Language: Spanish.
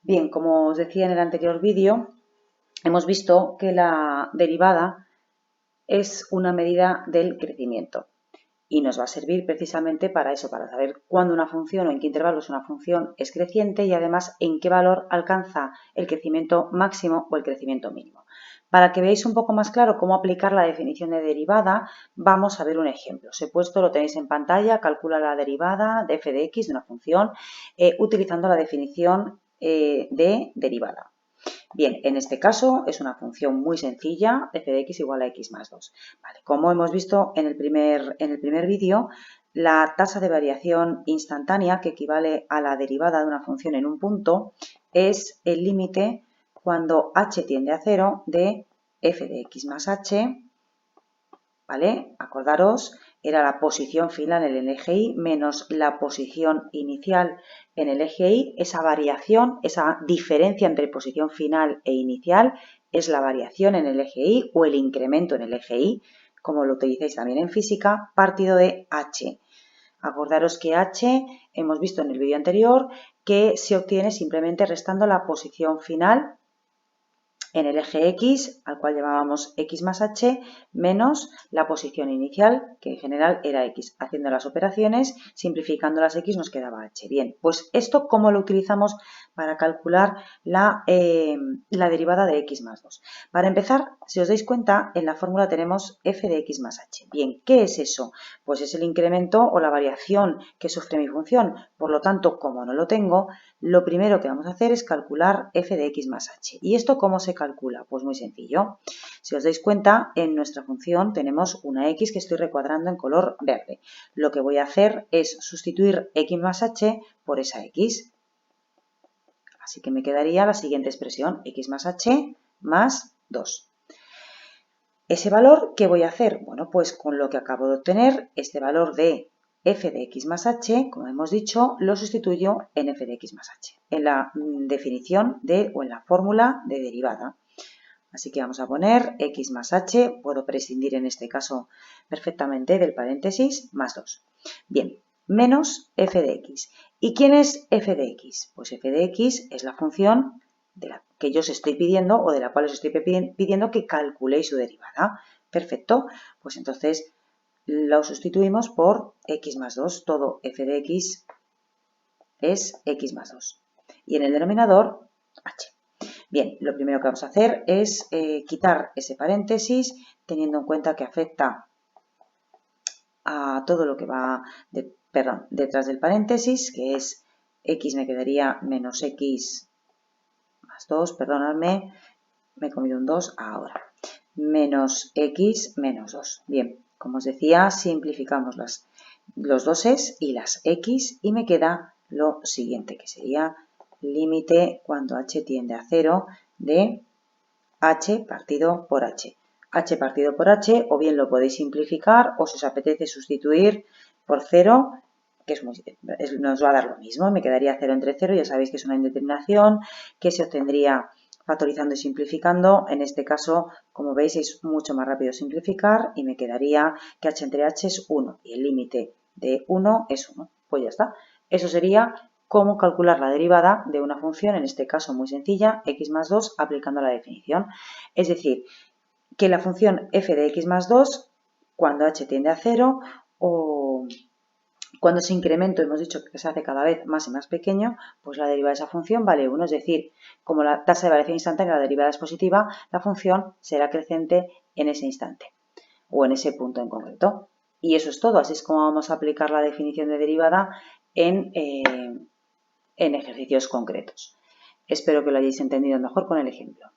Bien, como os decía en el anterior vídeo, hemos visto que la derivada es una medida del crecimiento y nos va a servir precisamente para eso, para saber cuándo una función o en qué intervalos una función es creciente y además en qué valor alcanza el crecimiento máximo o el crecimiento mínimo. Para que veáis un poco más claro cómo aplicar la definición de derivada, vamos a ver un ejemplo. Os he puesto, lo tenéis en pantalla, calcula la derivada de f de x de una función utilizando la definición de derivada. Bien, en este caso es una función muy sencilla, f de x igual a x más 2. Vale, como hemos visto en el primer vídeo, la tasa de variación instantánea, que equivale a la derivada de una función en un punto, es el límite cuando h tiende a 0 de f de x más h, ¿vale? Acordaros, era la posición final en el eje y menos la posición inicial en el eje y. Esa variación, esa diferencia entre posición final e inicial es la variación en el eje y o el incremento en el eje y, como lo utilizáis también en física, partido de h. Acordaros que h, hemos visto en el vídeo anterior, que se obtiene simplemente restando la posición final en el eje x, al cual llamábamos x más h, menos la posición inicial, que en general era x. Haciendo las operaciones, simplificando las x, nos quedaba h. Bien, pues esto, ¿cómo lo utilizamos para calcular la derivada de x más 2? Para empezar, si os dais cuenta, en la fórmula tenemos f de x más h. Bien, ¿qué es eso? Pues es el incremento o la variación que sufre mi función. Por lo tanto, como no lo tengo, lo primero que vamos a hacer es calcular f de x más h. ¿Y esto cómo se calcula? Pues muy sencillo. Si os dais cuenta, en nuestra función tenemos una x que estoy recuadrando en color verde. Lo que voy a hacer es sustituir x más h por esa x. Así que me quedaría la siguiente expresión, x más h más 2. ¿Ese valor qué voy a hacer? Bueno, pues con lo que acabo de obtener, este valor de f de x más h, como hemos dicho, lo sustituyo en f de x más h, en la definición o en la fórmula de derivada. Así que vamos a poner x más h, puedo prescindir en este caso perfectamente del paréntesis, más 2. Bien, menos f de x. ¿Y quién es f de x? Pues f de x es la función de la que yo os estoy pidiendo o de la cual os estoy pidiendo que calculéis su derivada. Perfecto, pues entonces lo sustituimos por x más 2. Todo f de x es x más 2. Y en el denominador, h. Bien, lo primero que vamos a hacer es quitar ese paréntesis, teniendo en cuenta que afecta a todo lo que va detrás del paréntesis, que es x me quedaría menos x más 2, perdonadme, me he comido un 2 ahora, menos x menos 2. Bien, como os decía, simplificamos los doses y las x y me queda lo siguiente, que sería límite cuando h tiende a 0 de h partido por h. h partido por h, o bien lo podéis simplificar o si os apetece sustituir por 0, que nos va a dar lo mismo. Me quedaría 0 entre 0, ya sabéis que es una indeterminación que se obtendría factorizando y simplificando. En este caso, como veis, es mucho más rápido simplificar y me quedaría que h entre h es 1 y el límite de 1 es 1. Pues ya está. Eso sería cómo calcular la derivada de una función, en este caso muy sencilla, x más 2, aplicando la definición. Es decir, que la función f de x más 2, cuando h tiende a 0 o cuando ese incremento hemos dicho que se hace cada vez más y más pequeño, pues la derivada de esa función vale 1. Es decir, como la tasa de variación instantánea de la derivada es positiva, la función será creciente en ese instante o en ese punto en concreto. Y eso es todo. Así es como vamos a aplicar la definición de derivada en ejercicios concretos. Espero que lo hayáis entendido mejor con el ejemplo.